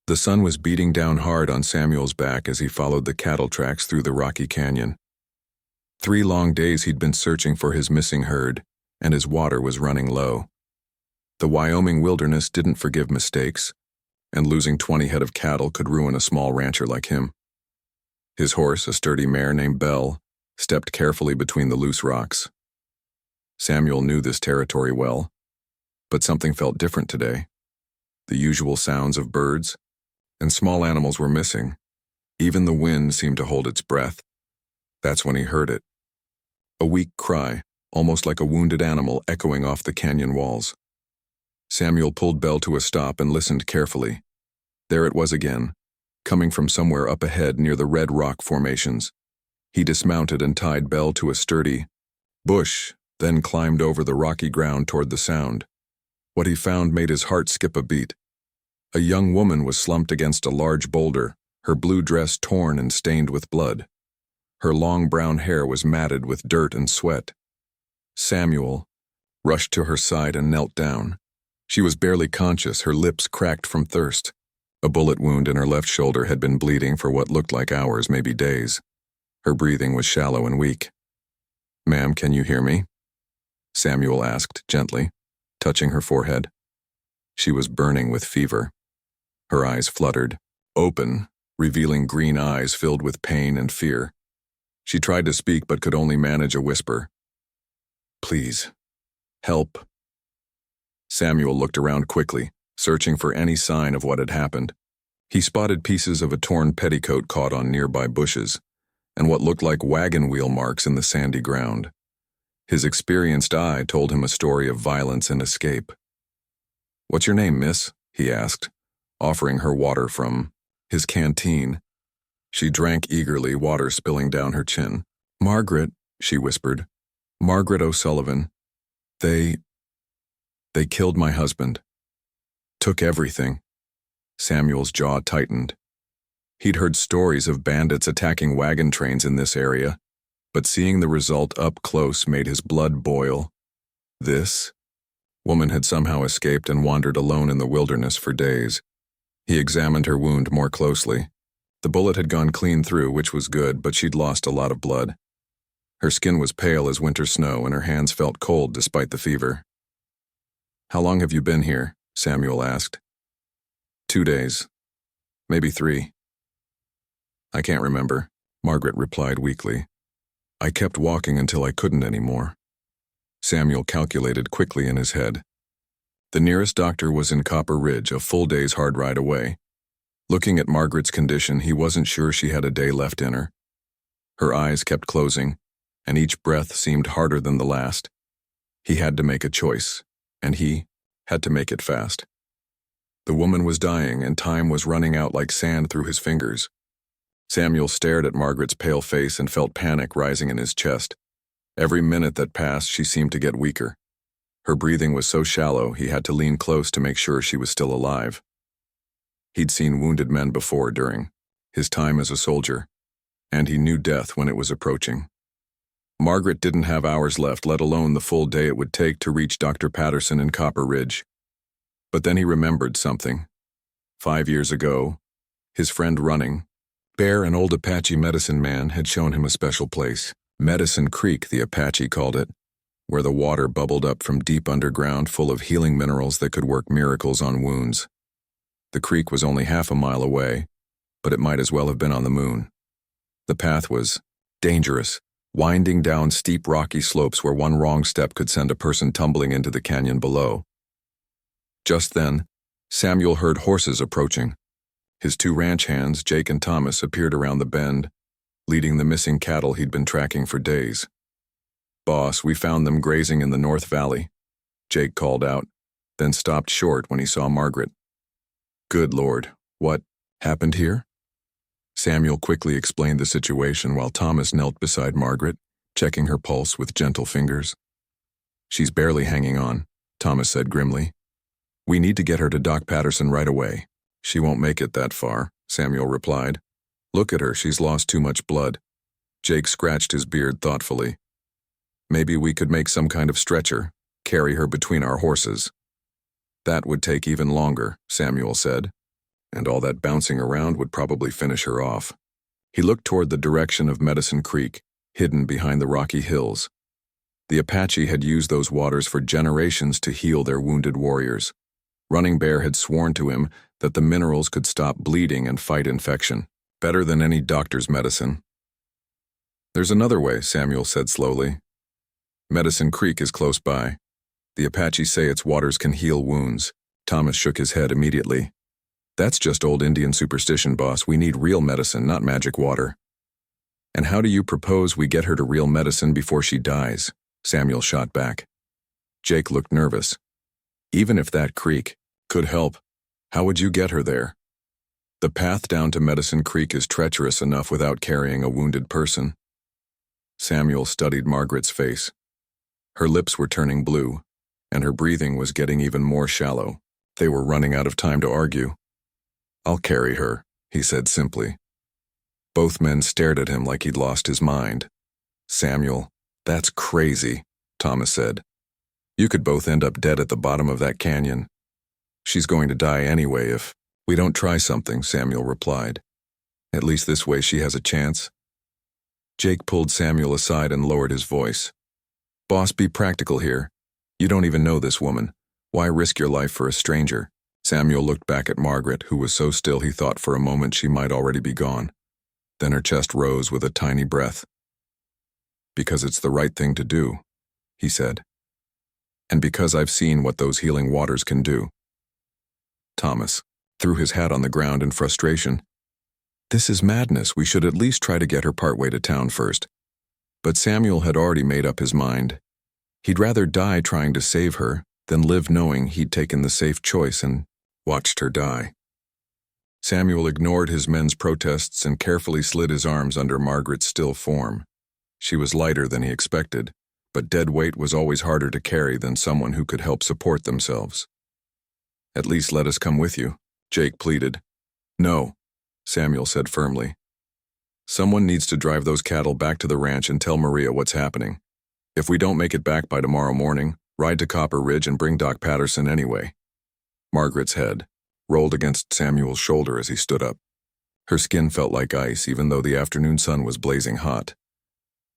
The sun was beating down hard on Samuel's back as he followed the cattle tracks through the rocky canyon. 3 long days he'd been searching for his missing herd, and his water was running low. The Wyoming wilderness didn't forgive mistakes, and losing 20 head of cattle could ruin a small rancher like him. His horse, a sturdy mare named Belle, stepped carefully between the loose rocks. Samuel knew this territory well, but something felt different today. The usual sounds of birds and small animals were missing. Even the wind seemed to hold its breath. That's when he heard it. A weak cry, almost like a wounded animal echoing off the canyon walls. Samuel pulled Belle to a stop and listened carefully. There it was again, coming from somewhere up ahead near the red rock formations. He dismounted and tied Belle to a sturdy bush, then climbed over the rocky ground toward the sound. What he found made his heart skip a beat. A young woman was slumped against a large boulder, her blue dress torn and stained with blood. Her long brown hair was matted with dirt and sweat. Samuel rushed to her side and knelt down. She was barely conscious, her lips cracked from thirst. A bullet wound in her left shoulder had been bleeding for what looked like hours, maybe days. Her breathing was shallow and weak. "Ma'am, can you hear me?" Samuel asked gently, touching her forehead. She was burning with fever. Her eyes fluttered, open, revealing green eyes filled with pain and fear. She tried to speak but could only manage a whisper. "Please, help." Samuel looked around quickly, searching for any sign of what had happened. He spotted pieces of a torn petticoat caught on nearby bushes, and what looked like wagon wheel marks in the sandy ground. His experienced eye told him a story of violence and escape. "What's your name, miss?" he asked, offering her water from his canteen. She drank eagerly, water spilling down her chin. "Margaret," she whispered. "Margaret O'Sullivan. They killed my husband. Took everything." Samuel's jaw tightened. He'd heard stories of bandits attacking wagon trains in this area, but seeing the result up close made his blood boil. This woman had somehow escaped and wandered alone in the wilderness for days. He examined her wound more closely. The bullet had gone clean through, which was good, but she'd lost a lot of blood. Her skin was pale as winter snow, and her hands felt cold despite the fever. "How long have you been here?" Samuel asked. 2 days. Maybe 3. "I can't remember," Margaret replied weakly. "I kept walking until I couldn't anymore." Samuel calculated quickly in his head. The nearest doctor was in Copper Ridge, a full day's hard ride away. Looking at Margaret's condition, he wasn't sure she had a day left in her. Her eyes kept closing, and each breath seemed harder than the last. He had to make a choice, and he had to make it fast. The woman was dying, and time was running out like sand through his fingers. Samuel stared at Margaret's pale face and felt panic rising in his chest. Every minute that passed, she seemed to get weaker. Her breathing was so shallow, he had to lean close to make sure she was still alive. He'd seen wounded men before during his time as a soldier, and he knew death when it was approaching. Margaret didn't have hours left, let alone the full day it would take to reach Dr. Patterson in Copper Ridge. But then he remembered something. 5 years ago, his friend Running, Bear, an old Apache medicine man, had shown him a special place. Medicine Creek, the Apache called it, where the water bubbled up from deep underground full of healing minerals that could work miracles on wounds. The creek was only half a mile away, but it might as well have been on the moon. The path was dangerous, winding down steep rocky slopes where one wrong step could send a person tumbling into the canyon below. Just then, Samuel heard horses approaching. His 2 ranch hands, Jake and Thomas, appeared around the bend, leading the missing cattle he'd been tracking for days. "Boss, we found them grazing in the North Valley," Jake called out, then stopped short when he saw Margaret. "Good Lord, what happened here?" Samuel quickly explained the situation while Thomas knelt beside Margaret, checking her pulse with gentle fingers. "She's barely hanging on," Thomas said grimly. "We need to get her to Doc Patterson right away." "She won't make it that far," Samuel replied. "Look at her, she's lost too much blood." Jake scratched his beard thoughtfully. "Maybe we could make some kind of stretcher, carry her between our horses." "That would take even longer," Samuel said. and all that bouncing around would probably finish her off. He looked toward the direction of Medicine Creek, hidden behind the rocky hills. The Apache had used those waters for generations to heal their wounded warriors. Running Bear had sworn to him that the minerals could stop bleeding and fight infection, better than any doctor's medicine. "There's another way," Samuel said slowly. "Medicine Creek is close by. The Apache say its waters can heal wounds." Thomas shook his head immediately. "That's just old Indian superstition, boss. We need real medicine, not magic water." "And how do you propose we get her to real medicine before she dies?" Samuel shot back. Jake looked nervous. "Even if that creek could help, how would you get her there? The path down to Medicine Creek is treacherous enough without carrying a wounded person." Samuel studied Margaret's face. Her lips were turning blue, and her breathing was getting even more shallow. They were running out of time to argue. "I'll carry her," he said simply. Both men stared at him like he'd lost his mind. "Samuel, that's crazy," Thomas said. "You could both end up dead at the bottom of that canyon." "She's going to die anyway if we don't try something," Samuel replied. "At least this way she has a chance." Jake pulled Samuel aside and lowered his voice. "Boss, be practical here. You don't even know this woman. Why risk your life for a stranger?" Samuel looked back at Margaret, who was so still he thought for a moment she might already be gone. Then her chest rose with a tiny breath. "Because it's the right thing to do," he said. "And because I've seen what those healing waters can do." Thomas threw his hat on the ground in frustration. "This is madness. We should at least try to get her partway to town first." But Samuel had already made up his mind. He'd rather die trying to save her than live knowing he'd taken the safe choice and watched her die. Samuel ignored his men's protests and carefully slid his arms under Margaret's still form. She was lighter than he expected, but dead weight was always harder to carry than someone who could help support themselves. "At least let us come with you," Jake pleaded. "No," Samuel said firmly. "Someone needs to drive those cattle back to the ranch and tell Maria what's happening. If we don't make it back by tomorrow morning, ride to Copper Ridge and bring Doc Patterson anyway." Margaret's head rolled against Samuel's shoulder as he stood up. Her skin felt like ice, even though the afternoon sun was blazing hot.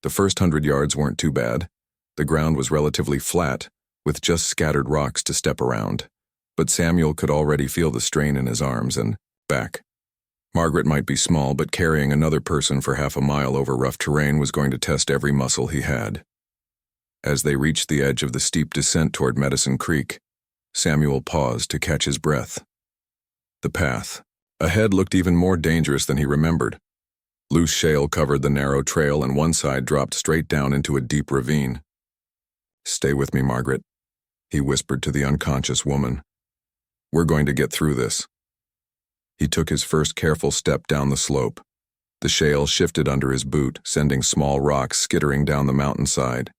The first 100 yards weren't too bad. The ground was relatively flat, with just scattered rocks to step around. But Samuel could already feel the strain in his arms and back. Margaret might be small, but carrying another person for half a mile over rough terrain was going to test every muscle he had. As they reached the edge of the steep descent toward Medicine Creek, Samuel paused to catch his breath. The path ahead looked even more dangerous than he remembered. Loose shale covered the narrow trail and one side dropped straight down into a deep ravine. "Stay with me, Margaret," he whispered to the unconscious woman. "We're going to get through this." He took his first careful step down the slope. The shale shifted under his boot, sending small rocks skittering down the mountainside.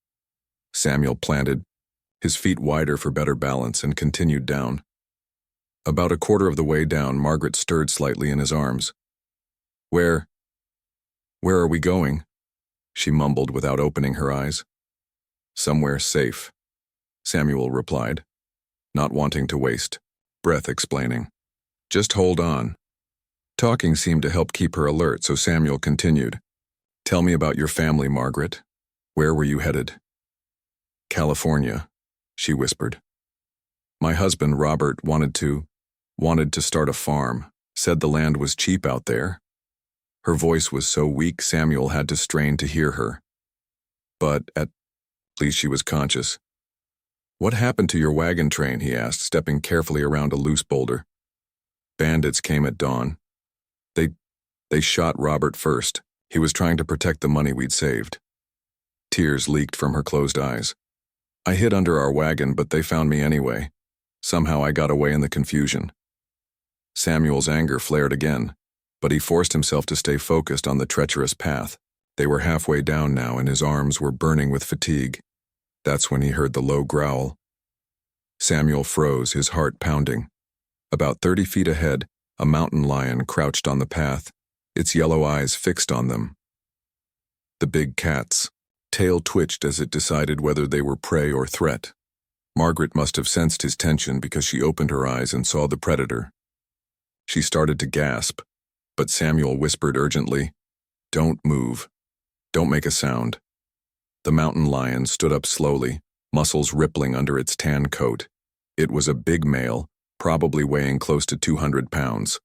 Samuel planted, his feet wider for better balance, and continued down. About a quarter of the way down, Margaret stirred slightly in his arms. Where are we going?" she mumbled without opening her eyes. "Somewhere safe," Samuel replied, not wanting to waste breath explaining. "Just hold on." Talking seemed to help keep her alert, so Samuel continued. "Tell me about your family, Margaret. Where were you headed?" "California," she whispered. "My husband, Robert, wanted to start a farm, said the land was cheap out there." Her voice was so weak Samuel had to strain to hear her. But at least she was conscious. "What happened to your wagon train?" he asked, stepping carefully around a loose boulder. "Bandits came at dawn. They shot Robert first. He was trying to protect the money we'd saved." Tears leaked from her closed eyes. "I hid under our wagon, but they found me anyway. Somehow I got away in the confusion." Samuel's anger flared again, but he forced himself to stay focused on the treacherous path. They were halfway down now, and his arms were burning with fatigue. That's when he heard the low growl. Samuel froze, his heart pounding. About 30 feet ahead, a mountain lion crouched on the path, its yellow eyes fixed on them. The big cat's tail twitched as it decided whether they were prey or threat. Margaret must have sensed his tension because she opened her eyes and saw the predator. She started to gasp, but Samuel whispered urgently, "Don't move. Don't make a sound." The mountain lion stood up slowly, muscles rippling under its tan coat. It was a big male, probably weighing close to 200 pounds.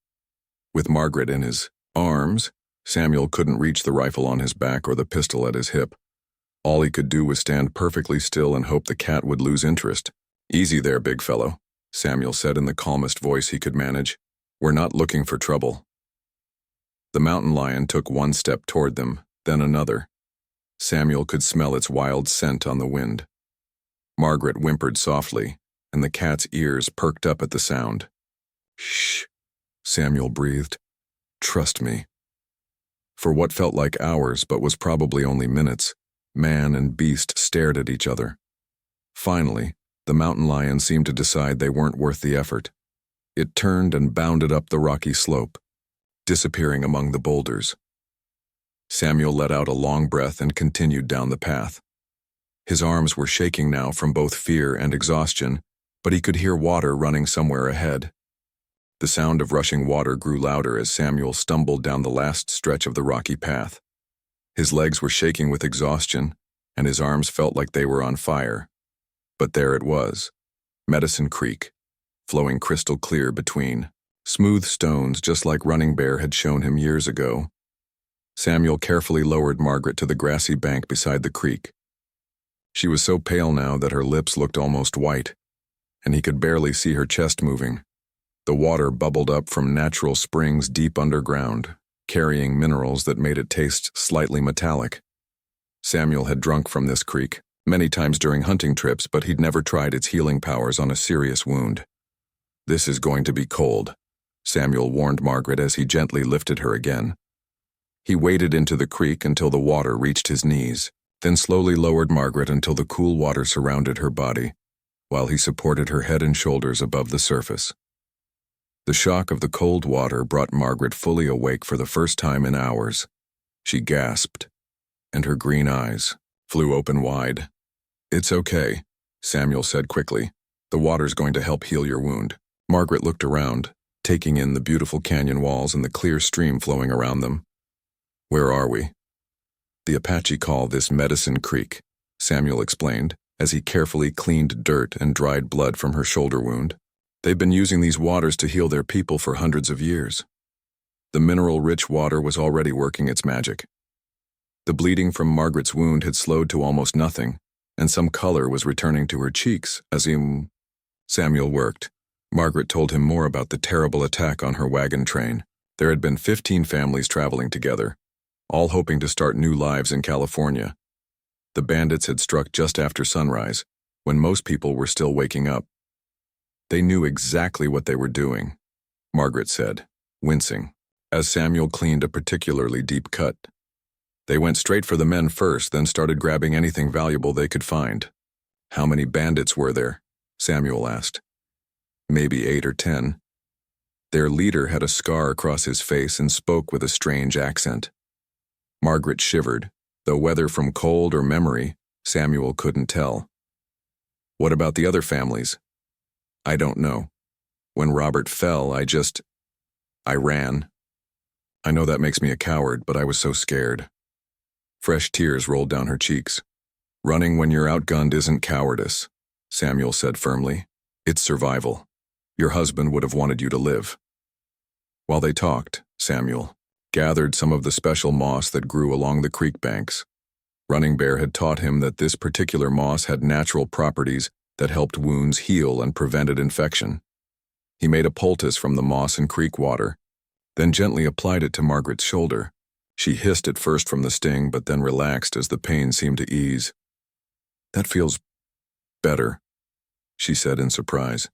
With Margaret in his arms, Samuel couldn't reach the rifle on his back or the pistol at his hip. All he could do was stand perfectly still and hope the cat would lose interest. "Easy there, big fellow," Samuel said in the calmest voice he could manage. "We're not looking for trouble." The mountain lion took one step toward them, then another. Samuel could smell its wild scent on the wind. Margaret whimpered softly, and the cat's ears perked up at the sound. "Shh," Samuel breathed. "Trust me." For what felt like hours but was probably only minutes, man and beast stared at each other. Finally, the mountain lion seemed to decide they weren't worth the effort. It turned and bounded up the rocky slope, disappearing among the boulders. Samuel let out a long breath and continued down the path. His arms were shaking now from both fear and exhaustion, but he could hear water running somewhere ahead. The sound of rushing water grew louder as Samuel stumbled down the last stretch of the rocky path. His legs were shaking with exhaustion, and his arms felt like they were on fire. But there it was, Medicine Creek, flowing crystal clear between smooth stones just like Running Bear had shown him years ago. Samuel carefully lowered Margaret to the grassy bank beside the creek. She was so pale now that her lips looked almost white, and he could barely see her chest moving. The water bubbled up from natural springs deep underground, carrying minerals that made it taste slightly metallic. Samuel had drunk from this creek many times during hunting trips, but he'd never tried its healing powers on a serious wound. "This is going to be cold," Samuel warned Margaret as he gently lifted her again. He waded into the creek until the water reached his knees, then slowly lowered Margaret until the cool water surrounded her body, while he supported her head and shoulders above the surface. The shock of the cold water brought Margaret fully awake for the first time in hours. She gasped, and her green eyes flew open wide. "It's okay," Samuel said quickly. "The water's going to help heal your wound." Margaret looked around, taking in the beautiful canyon walls and the clear stream flowing around them. "Where are we?" "The Apache call this Medicine Creek," Samuel explained, as he carefully cleaned dirt and dried blood from her shoulder wound. "They've been using these waters to heal their people for hundreds of years." The mineral-rich water was already working its magic. The bleeding from Margaret's wound had slowed to almost nothing, and some color was returning to her cheeks as Samuel worked. Margaret told him more about the terrible attack on her wagon train. There had been 15 families traveling together, all hoping to start new lives in California. The bandits had struck just after sunrise, when most people were still waking up. "They knew exactly what they were doing," Margaret said, wincing, as Samuel cleaned a particularly deep cut. "They went straight for the men first, then started grabbing anything valuable they could find." "How many bandits were there?" Samuel asked. "Maybe 8 or 10. Their leader had a scar across his face and spoke with a strange accent." Margaret shivered, though whether from cold or memory, Samuel couldn't tell. "What about the other families?" "I don't know. When Robert fell, I ran. I know that makes me a coward, but I was so scared." Fresh tears rolled down her cheeks. "Running when you're outgunned isn't cowardice," Samuel said firmly. "It's survival. Your husband would have wanted you to live." While they talked, Samuel gathered some of the special moss that grew along the creek banks. Running Bear had taught him that this particular moss had natural properties that helped wounds heal and prevented infection. He made a poultice from the moss and creek water, then gently applied it to Margaret's shoulder. She hissed at first from the sting, but then relaxed as the pain seemed to ease. "That feels better," she said in surprise.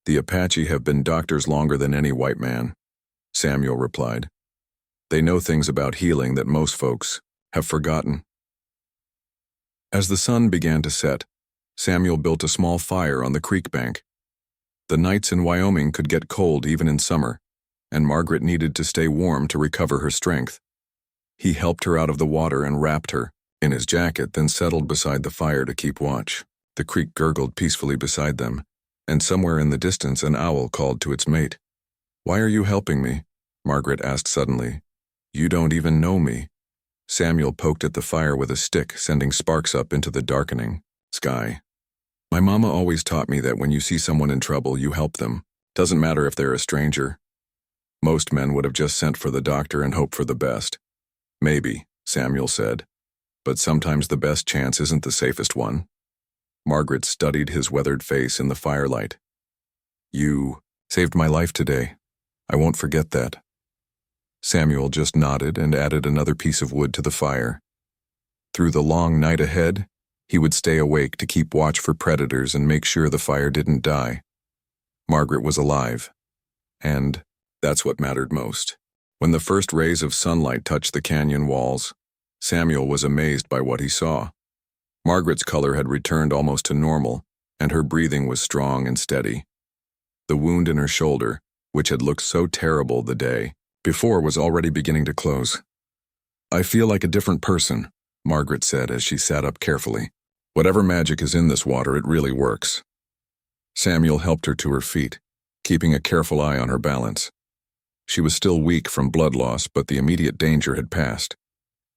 "The Apache have been doctors longer than any white man," Samuel replied. "They know things about healing that most folks have forgotten." As the sun began to set, Samuel built a small fire on the creek bank. The nights in Wyoming could get cold even in summer, and Margaret needed to stay warm to recover her strength. He helped her out of the water and wrapped her in his jacket, then settled beside the fire to keep watch. The creek gurgled peacefully beside them, and somewhere in the distance an owl called to its mate. Why are you helping me? Margaret asked suddenly. You don't even know me. Samuel poked at the fire with a stick, sending sparks up into the darkening sky. My mama always taught me that when you see someone in trouble, you help them. Doesn't matter if they're a stranger. Most men would have just sent for the doctor and hoped for the best. Maybe, Samuel said. But sometimes the best chance isn't the safest one. Margaret studied his weathered face in the firelight. You saved my life today. I won't forget that. Samuel just nodded and added another piece of wood to the fire. Through the long night ahead, he would stay awake to keep watch for predators and make sure the fire didn't die. Margaret was alive. And that's what mattered most. When the first rays of sunlight touched the canyon walls, Samuel was amazed by what he saw. Margaret's color had returned almost to normal, and her breathing was strong and steady. The wound in her shoulder, which had looked so terrible the day before, was already beginning to close. I feel like a different person, Margaret said as she sat up carefully. Whatever magic is in this water, it really works. Samuel helped her to her feet, keeping a careful eye on her balance. She was still weak from blood loss, but the immediate danger had passed.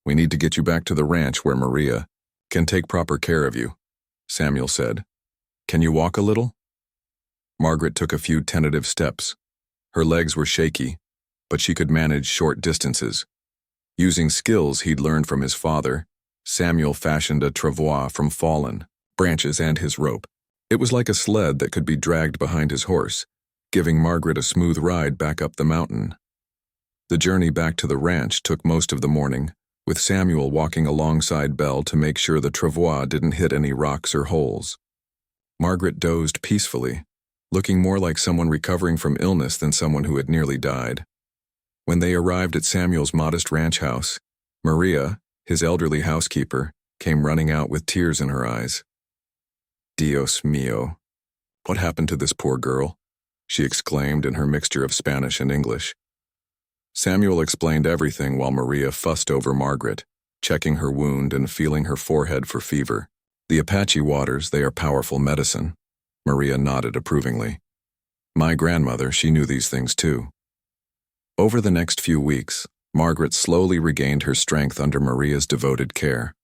We need to get you back to the ranch where Maria can take proper care of you, Samuel said. Can you walk a little? Margaret took a few tentative steps. Her legs were shaky, but she could manage short distances. Using skills he'd learned from his father, Samuel fashioned a travois from fallen branches and his rope. It was like a sled that could be dragged behind his horse, giving Margaret a smooth ride back up the mountain. The journey back to the ranch took most of the morning, with Samuel walking alongside Belle to make sure the travois didn't hit any rocks or holes. Margaret dozed peacefully, looking more like someone recovering from illness than someone who had nearly died. When they arrived at Samuel's modest ranch house, Maria, his elderly housekeeper, came running out with tears in her eyes. Dios mío. What happened to this poor girl? She exclaimed in her mixture of Spanish and English. Samuel explained everything while Maria fussed over Margaret, checking her wound and feeling her forehead for fever. The Apache waters, they are powerful medicine. Maria nodded approvingly. My grandmother, she knew these things too. Over the next few weeks, Margaret slowly regained her strength under Maria's devoted care.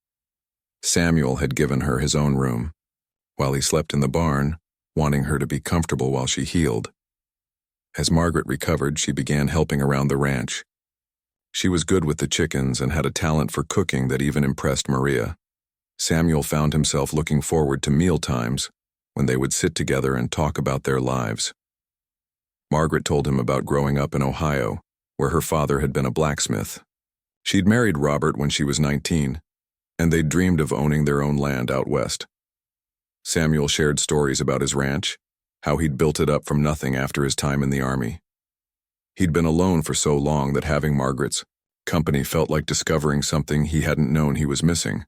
Samuel had given her his own room, while he slept in the barn, wanting her to be comfortable while she healed. As Margaret recovered, she began helping around the ranch. She was good with the chickens and had a talent for cooking that even impressed Maria. Samuel found himself looking forward to meal times, when they would sit together and talk about their lives. Margaret told him about growing up in Ohio, where her father had been a blacksmith. She'd married Robert when she was 19, and they'd dreamed of owning their own land out west. Samuel shared stories about his ranch, how he'd built it up from nothing after his time in the army. He'd been alone for so long that having Margaret's company felt like discovering something he hadn't known he was missing.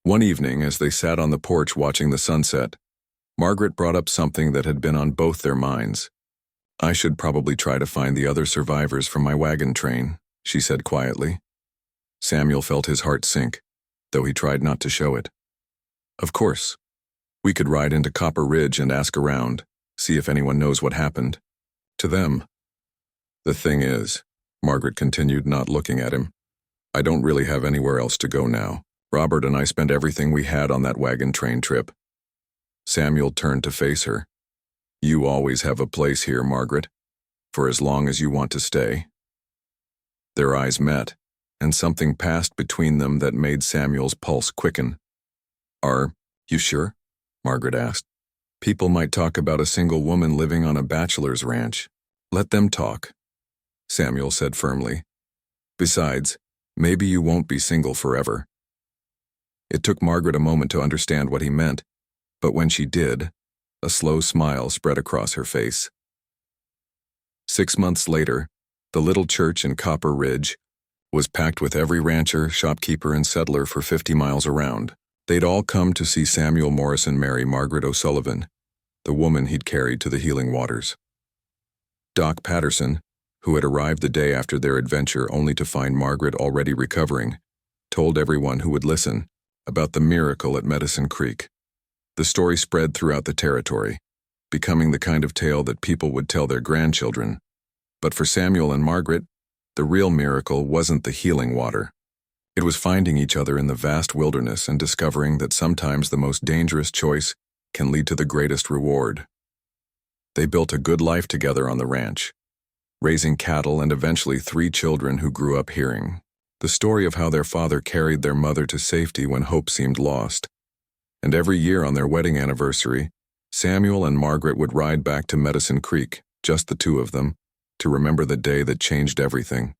One evening, as they sat on the porch watching the sunset, Margaret brought up something that had been on both their minds. I should probably try to find the other survivors from my wagon train, she said quietly. Samuel felt his heart sink, though he tried not to show it. Of course. We could ride into Copper Ridge and ask around, see if anyone knows what happened to them. The thing is, Margaret continued, not looking at him, I don't really have anywhere else to go now. Robert and I spent everything we had on that wagon train trip. Samuel turned to face her. You always have a place here, Margaret, for as long as you want to stay. Their eyes met, and something passed between them that made Samuel's pulse quicken. Are you sure? Margaret asked. People might talk about a single woman living on a bachelor's ranch. Let them talk, Samuel said firmly. Besides, maybe you won't be single forever. It took Margaret a moment to understand what he meant, but when she did, a slow smile spread across her face. 6 months later, the little church in Copper Ridge was packed with every rancher, shopkeeper, and settler for 50 miles around. They'd all come to see Samuel Morrison marry Margaret O'Sullivan, the woman he'd carried to the healing waters. Doc Patterson, who had arrived the day after their adventure only to find Margaret already recovering, told everyone who would listen about the miracle at Medicine Creek. The story spread throughout the territory. becoming the kind of tale that people would tell their grandchildren. But for Samuel and Margaret, the real miracle wasn't the healing water. It was finding each other in the vast wilderness and discovering that sometimes the most dangerous choice can lead to the greatest reward. They built a good life together on the ranch, raising cattle and eventually 3 children who grew up hearing the story of how their father carried their mother to safety when hope seemed lost. And every year on their wedding anniversary, Samuel and Margaret would ride back to Medicine Creek, just the 2 of them, to remember the day that changed everything.